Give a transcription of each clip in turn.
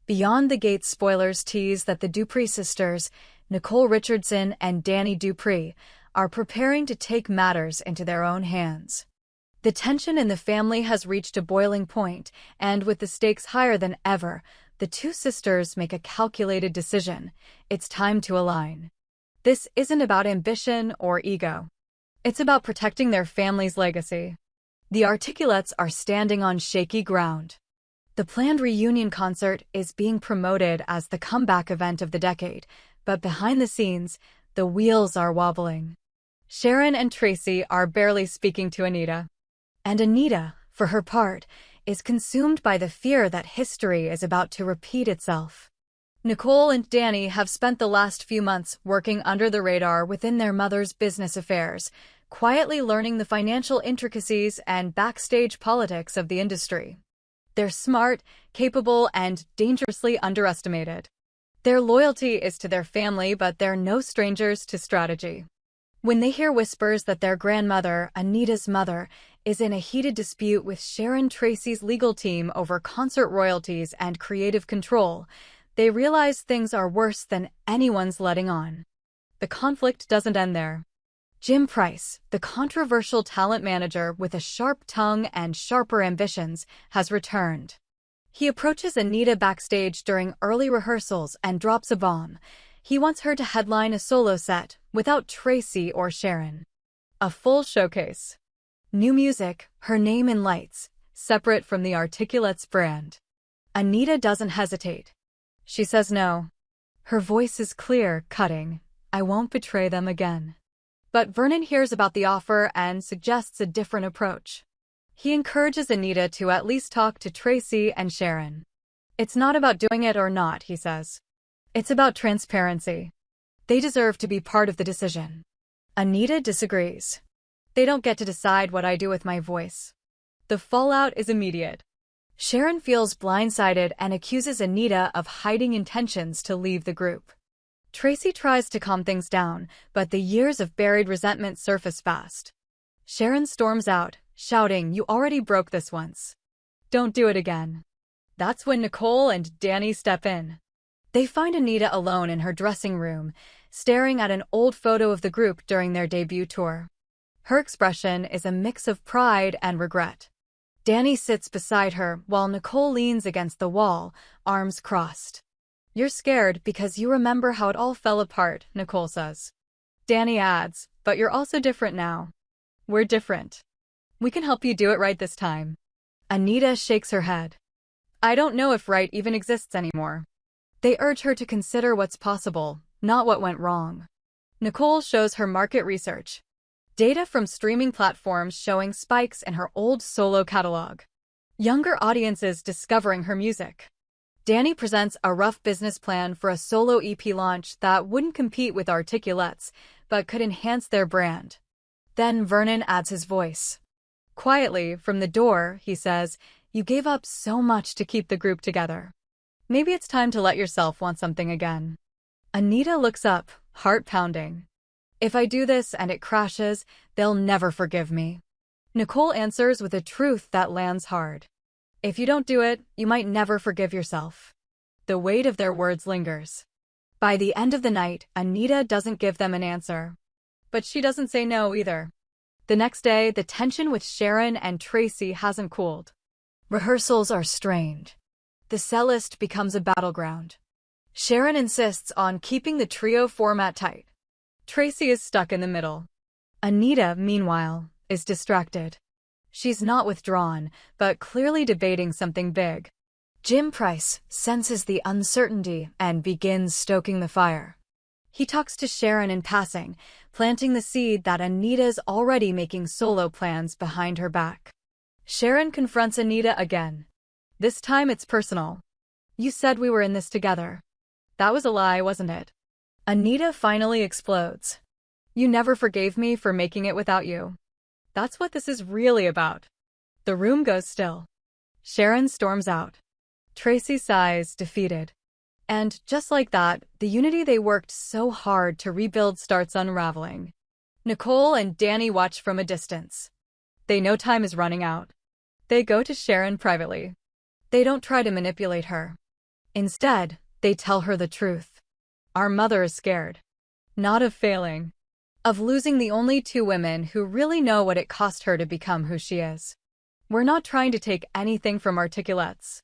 Beyond the Gate spoilers tease that the Dupree sisters, Nicole Richardson and Dani Dupree, are preparing to take matters into their own hands. The tension in the family has reached a boiling point, and with the stakes higher than ever, the two sisters make a calculated decision. It's time to align. This isn't about ambition or ego. It's about protecting their family's legacy. The Articulates are standing on shaky ground. The planned reunion concert is being promoted as the comeback event of the decade, but behind the scenes, the wheels are wobbling. Sharon and Tracy are barely speaking to Anita. And Anita, for her part, is consumed by the fear that history is about to repeat itself. Nicole and Dani have spent the last few months working under the radar within their mother's business affairs, quietly learning the financial intricacies and backstage politics of the industry. They're smart, capable, and dangerously underestimated. Their loyalty is to their family, but they're no strangers to strategy. When they hear whispers that their grandmother, Anita's mother, is in a heated dispute with Sharon Tracy's legal team over concert royalties and creative control, they realize things are worse than anyone's letting on. The conflict doesn't end there. Jim Price, the controversial talent manager with a sharp tongue and sharper ambitions, has returned. He approaches Anita backstage during early rehearsals and drops a bomb. He wants her to headline a solo set, without Tracy or Sharon. A full showcase. New music, her name in lights, separate from the Articulates brand. Anita doesn't hesitate. She says no. Her voice is clear, cutting. I won't betray them again. But Vernon hears about the offer and suggests a different approach. He encourages Anita to at least talk to Tracy and Sharon. It's not about doing it or not, he says. It's about transparency. They deserve to be part of the decision. Anita disagrees. They don't get to decide what I do with my voice. The fallout is immediate. Sharon feels blindsided and accuses Anita of hiding intentions to leave the group. Tracy tries to calm things down, but the years of buried resentment surface fast. Sharon storms out, shouting, "You already broke this once. Don't do it again." That's when Nicole and Dani step in. They find Anita alone in her dressing room, staring at an old photo of the group during their debut tour. Her expression is a mix of pride and regret. Dani sits beside her while Nicole leans against the wall, arms crossed. "You're scared because you remember how it all fell apart," Nicole says. Dani adds, "But you're also different now." "We're different. We can help you do it right this time." Anita shakes her head. "I don't know if right even exists anymore." They urge her to consider what's possible, not what went wrong. Nicole shows her market research. Data from streaming platforms showing spikes in her old solo catalog. Younger audiences discovering her music. Dani presents a rough business plan for a solo EP launch that wouldn't compete with Articulates, but could enhance their brand. Then Vernon adds his voice. Quietly, from the door, he says, "You gave up so much to keep the group together. Maybe it's time to let yourself want something again." Anita looks up, heart pounding. "If I do this and it crashes, they'll never forgive me." Nicole answers with a truth that lands hard. "If you don't do it, you might never forgive yourself." The weight of their words lingers. By the end of the night, Anita doesn't give them an answer. But she doesn't say no either. The next day, the tension with Sharon and Tracy hasn't cooled. Rehearsals are strained. The cellist becomes a battleground. Sharon insists on keeping the trio format tight. Tracy is stuck in the middle. Anita, meanwhile, is distracted. She's not withdrawn, but clearly debating something big. Jim Price senses the uncertainty and begins stoking the fire. He talks to Sharon in passing, planting the seed that Anita's already making solo plans behind her back. Sharon confronts Anita again. This time it's personal. "You said we were in this together. That was a lie, wasn't it?" Anita finally explodes. "You never forgave me for making it without you. That's what this is really about." The room goes still. Sharon storms out. Tracy sighs, defeated. And just like that, the unity they worked so hard to rebuild starts unraveling. Nicole and Dani watch from a distance. They know time is running out. They go to Sharon privately. They don't try to manipulate her. Instead, they tell her the truth. Our mother is scared. Not of failing. Of losing the only two women who really know what it cost her to become who she is. We're not trying to take anything from articulates.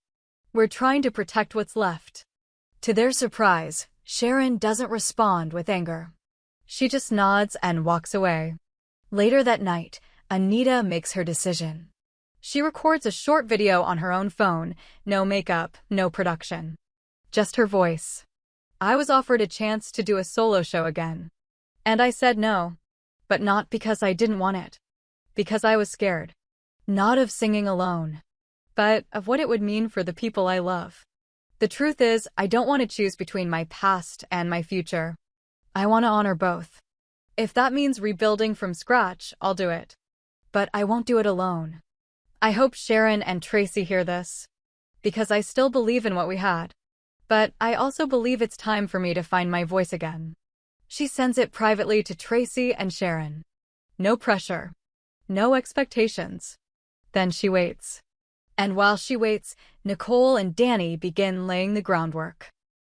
We're trying to protect what's left. To their surprise, Sharon doesn't respond with anger. She just nods and walks away. Later that night, Anita makes her decision. She records a short video on her own phone, no makeup, no production. Just her voice. I was offered a chance to do a solo show again. And I said no. But not because I didn't want it. Because I was scared. Not of singing alone. But of what it would mean for the people I love. The truth is, I don't want to choose between my past and my future. I want to honor both. If that means rebuilding from scratch, I'll do it. But I won't do it alone. I hope Sharon and Tracy hear this. Because I still believe in what we had. But I also believe it's time for me to find my voice again. She sends it privately to Tracy and Sharon. No pressure. No expectations. Then she waits. And while she waits, Nicole and Dani begin laying the groundwork.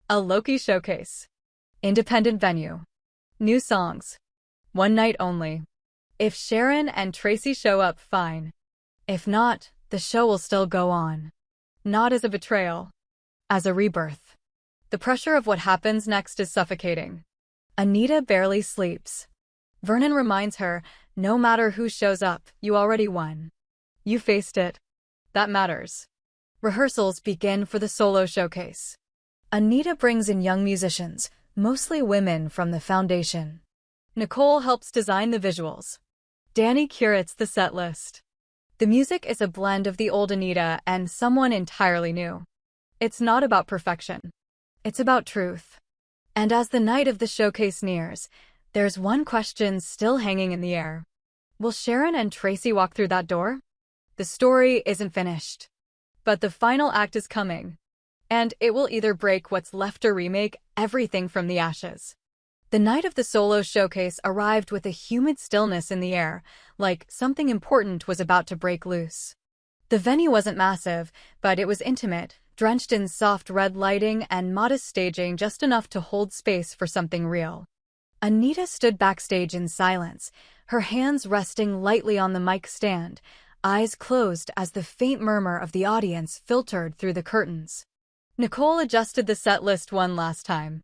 A Loki showcase. Independent venue. New songs. One night only. If Sharon and Tracy show up, fine. If not, the show will still go on. Not as a betrayal. As a rebirth. The pressure of what happens next is suffocating. Anita barely sleeps. Vernon reminds her, no matter who shows up, you already won. You faced it. That matters. Rehearsals begin for the solo showcase. Anita brings in young musicians, mostly women from the foundation. Nicole helps design the visuals. Dani curates the set list. The music is a blend of the old Anita and someone entirely new. It's not about perfection. It's about truth. And as the night of the showcase nears, there's one question still hanging in the air. Will Sharon and Tracy walk through that door? The story isn't finished. But the final act is coming. And it will either break what's left or remake everything from the ashes. The night of the solo showcase arrived with a humid stillness in the air, like something important was about to break loose. The venue wasn't massive, but it was intimate, drenched in soft red lighting and modest staging just enough to hold space for something real. Anita stood backstage in silence, her hands resting lightly on the mic stand, eyes closed as the faint murmur of the audience filtered through the curtains. Nicole adjusted the set list one last time.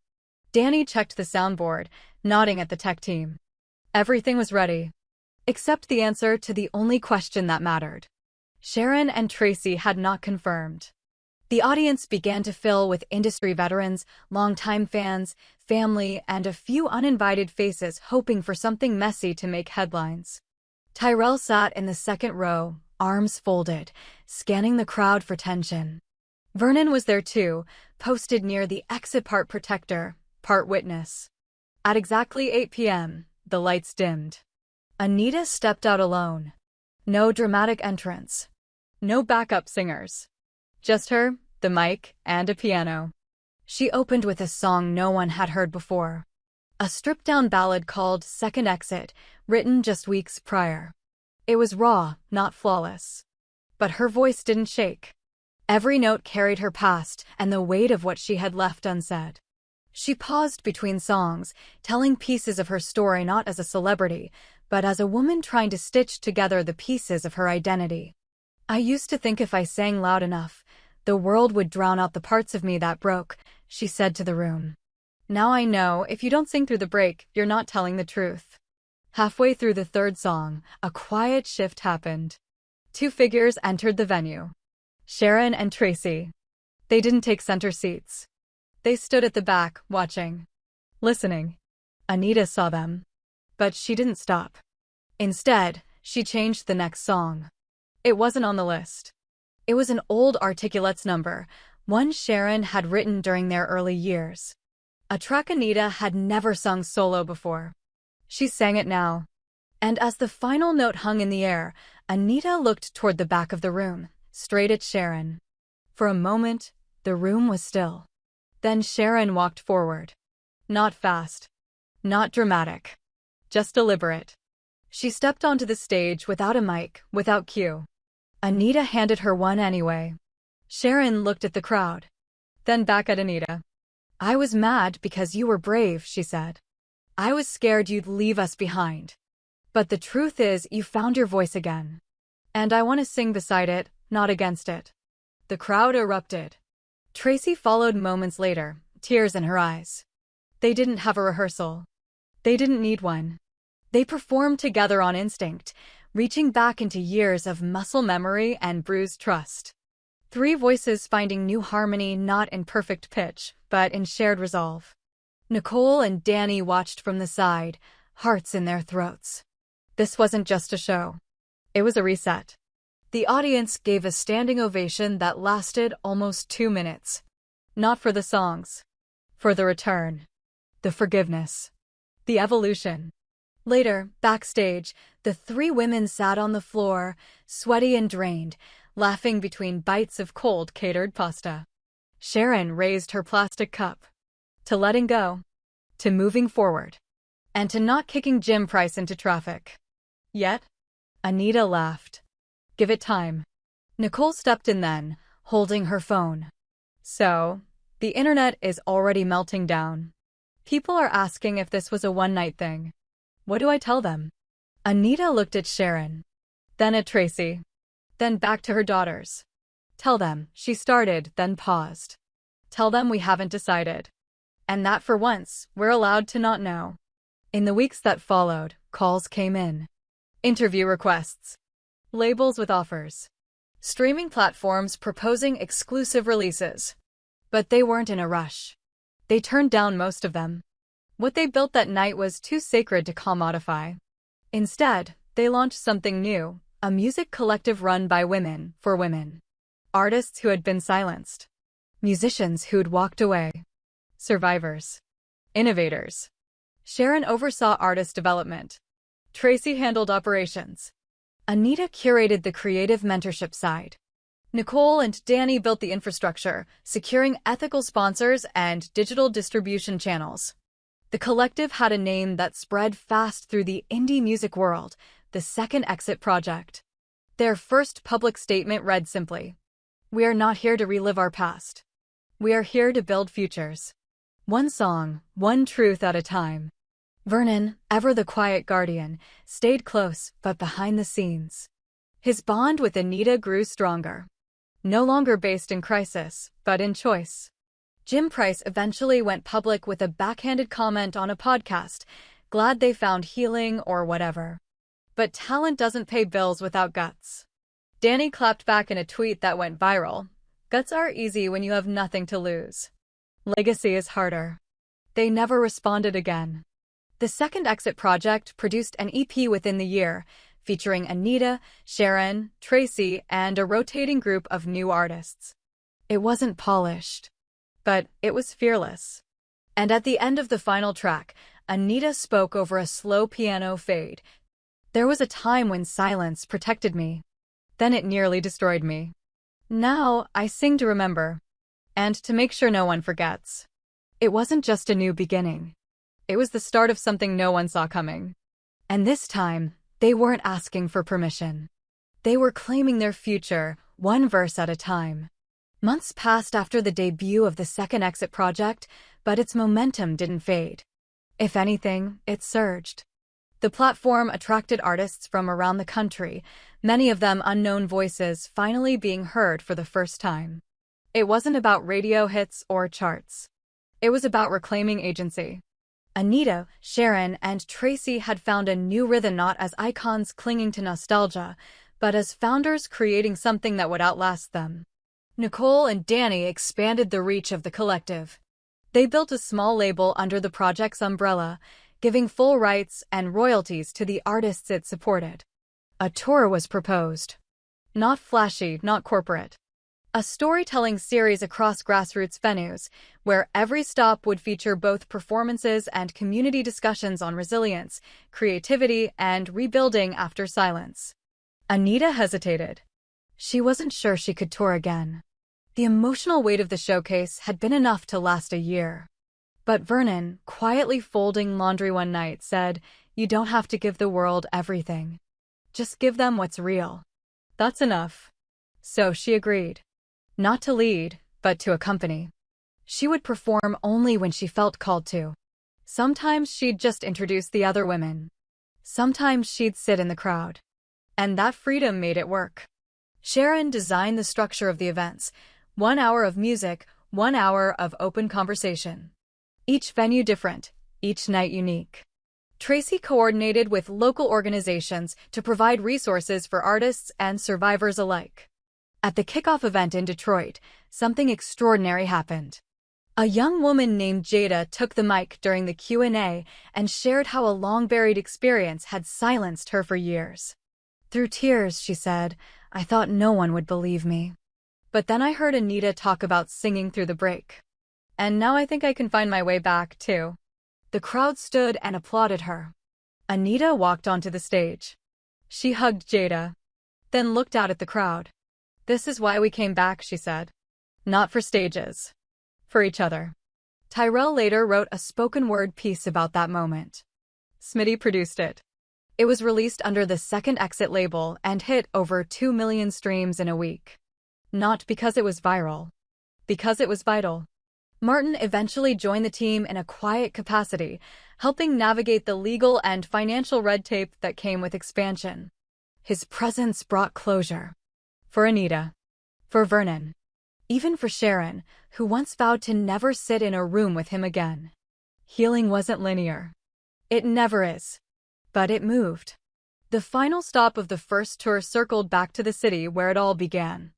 Dani checked the soundboard, nodding at the tech team. Everything was ready. Except the answer to the only question that mattered. Sharon and Tracy had not confirmed. The audience began to fill with industry veterans, longtime fans, family, and a few uninvited faces hoping for something messy to make headlines. Tyrell sat in the second row, arms folded, scanning the crowd for tension. Vernon was there too, posted near the exit part protector, part witness. At exactly 8 p.m., the lights dimmed. Anita stepped out alone. No dramatic entrance. No backup singers. Just her, the mic, and a piano. She opened with a song no one had heard before. A stripped-down ballad called Second Exit, written just weeks prior. It was raw, not flawless. But her voice didn't shake. Every note carried her past and the weight of what she had left unsaid. She paused between songs, telling pieces of her story not as a celebrity, but as a woman trying to stitch together the pieces of her identity. I used to think if I sang loud enough, the world would drown out the parts of me that broke, she said to the room. Now I know if you don't sing through the break, you're not telling the truth. Halfway through the third song, a quiet shift happened. Two figures entered the venue. Sharon and Tracy. They didn't take center seats. They stood at the back, watching. Listening. Anita saw them. But she didn't stop. Instead, she changed the next song. It wasn't on the list. It was an old Articulates number, one Sharon had written during their early years. A track Anita had never sung solo before. She sang it now. And as the final note hung in the air, Anita looked toward the back of the room, straight at Sharon. For a moment, the room was still. Then Sharon walked forward. Not fast. Not dramatic. Just deliberate. She stepped onto the stage without a mic, without cue. Anita handed her one anyway. Sharon looked at the crowd. Then back at Anita. I was mad because you were brave, she said. I was scared you'd leave us behind. But the truth is, you found your voice again. And I want to sing beside it, not against it. The crowd erupted. Tracy followed moments later, tears in her eyes. They didn't have a rehearsal. They didn't need one. They performed together on instinct, reaching back into years of muscle memory and bruised trust. Three voices finding new harmony not in perfect pitch, but in shared resolve. Nicole and Dani watched from the side, hearts in their throats. This wasn't just a show. It was a reset. The audience gave a standing ovation that lasted almost 2 minutes. Not for the songs. For the return. The forgiveness. The evolution. Later, backstage, the three women sat on the floor, sweaty and drained, laughing between bites of cold catered pasta. Sharon raised her plastic cup. To letting go. To moving forward. And to not kicking Jim Price into traffic. Yet, Anita laughed. Give it time. Nicole stepped in then, holding her phone. So, the internet is already melting down. People are asking if this was a one-night thing. What do I tell them? Anita looked at Sharon. Then at Tracy. Then back to her daughters. Tell them, she started, then paused. Tell them we haven't decided. And that for once, we're allowed to not know. In the weeks that followed, calls came in. Interview requests. Labels with offers. Streaming platforms proposing exclusive releases. But they weren't in a rush. They turned down most of them. What they built that night was too sacred to commodify. Instead, they launched something new, a music collective run by women, for women. Artists who had been silenced. Musicians who'd walked away. Survivors. Innovators. Sharon oversaw artist development. Tracy handled operations. Anita curated the creative mentorship side. Nicole and Dani built the infrastructure, securing ethical sponsors and digital distribution channels. The collective had a name that spread fast through the indie music world, the Second Exit Project. Their first public statement read simply, "We are not here to relive our past. We are here to build futures. One song, one truth at a time." Vernon, ever the quiet guardian, stayed close but behind the scenes. His bond with Anita grew stronger. No longer based in crisis, but in choice. Jim Price eventually went public with a backhanded comment on a podcast, glad they found healing or whatever. But talent doesn't pay bills without guts. Dani clapped back in a tweet that went viral. Guts are easy when you have nothing to lose. Legacy is harder. They never responded again. The Second Exit Project produced an EP within the year, featuring Anita, Sharon, Tracy, and a rotating group of new artists. It wasn't polished, but it was fearless. And at the end of the final track, Anita spoke over a slow piano fade. There was a time when silence protected me. Then it nearly destroyed me. Now, I sing to remember. And to make sure no one forgets. It wasn't just a new beginning. It was the start of something no one saw coming. And this time, they weren't asking for permission. They were claiming their future, one verse at a time. Months passed after the debut of the Second Exit Project, but its momentum didn't fade. If anything, it surged. The platform attracted artists from around the country, many of them unknown voices finally being heard for the first time. It wasn't about radio hits or charts. It was about reclaiming agency. Anita, Sharon, and Tracy had found a new rhythm not as icons clinging to nostalgia, but as founders creating something that would outlast them. Nicole and Dani expanded the reach of the collective. They built a small label under the project's umbrella, giving full rights and royalties to the artists it supported. A tour was proposed. Not flashy, not corporate. A storytelling series across grassroots venues, where every stop would feature both performances and community discussions on resilience, creativity, and rebuilding after silence. Anita hesitated. She wasn't sure she could tour again. The emotional weight of the showcase had been enough to last a year. But Vernon, quietly folding laundry one night, said, "You don't have to give the world everything. Just give them what's real. That's enough." So she agreed. Not to lead, but to accompany. She would perform only when she felt called to. Sometimes she'd just introduce the other women. Sometimes she'd sit in the crowd. And that freedom made it work. Sharon designed the structure of the events. 1 hour of music, 1 hour of open conversation. Each venue different, each night unique. Tracy coordinated with local organizations to provide resources for artists and survivors alike. At the kickoff event in Detroit, something extraordinary happened. A young woman named Jada took the mic during the Q&A and shared how a long-buried experience had silenced her for years. Through tears, she said, I thought no one would believe me. But then I heard Anita talk about singing through the break. And now I think I can find my way back, too. The crowd stood and applauded her. Anita walked onto the stage. She hugged Jada, then looked out at the crowd. This is why we came back, she said. Not for stages. For each other. Tyrell later wrote a spoken-word piece about that moment. Smitty produced it. It was released under the Second Exit label and hit over 2 million streams in a week. Not because it was viral. Because it was vital. Martin eventually joined the team in a quiet capacity, helping navigate the legal and financial red tape that came with expansion. His presence brought closure. For Anita. For Vernon. Even for Sharon, who once vowed to never sit in a room with him again. Healing wasn't linear. It never is. But it moved. The final stop of the first tour circled back to the city where it all began.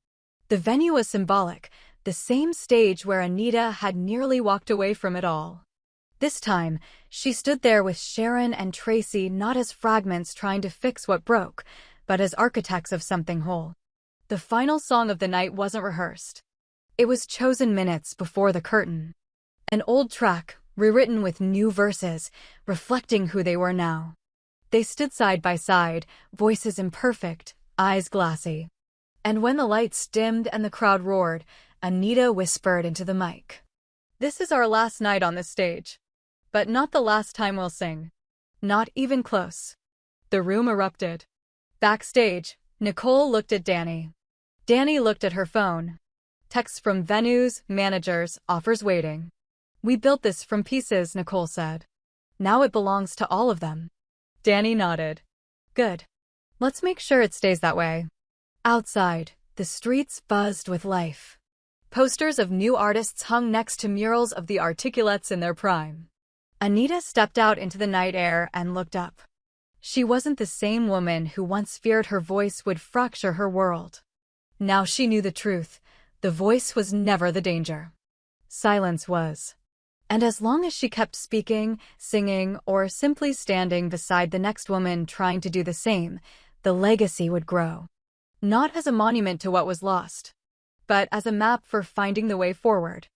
The venue was symbolic, the same stage where Anita had nearly walked away from it all. This time, she stood there with Sharon and Tracy not as fragments trying to fix what broke, but as architects of something whole. The final song of the night wasn't rehearsed. It was chosen minutes before the curtain. An old track, rewritten with new verses, reflecting who they were now. They stood side by side, voices imperfect, eyes glassy. And when the lights dimmed and the crowd roared, Anita whispered into the mic. This is our last night on this stage. But not the last time we'll sing. Not even close. The room erupted. Backstage, Nicole looked at Dani. Dani looked at her phone. Texts from venues, managers, offers waiting. We built this from pieces, Nicole said. Now it belongs to all of them. Dani nodded. Good. Let's make sure it stays that way. Outside, the streets buzzed with life. Posters of new artists hung next to murals of the articulates in their prime. Anita stepped out into the night air and looked up. She wasn't the same woman who once feared her voice would fracture her world. Now she knew the truth. The voice was never the danger. Silence was. And as long as she kept speaking, singing, or simply standing beside the next woman trying to do the same, the legacy would grow. Not as a monument to what was lost, but as a map for finding the way forward.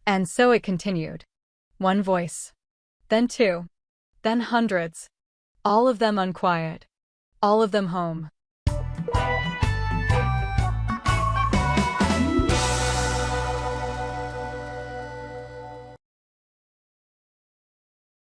And so it continued. One voice. Then two. Then hundreds. All of them unquiet. All of them home.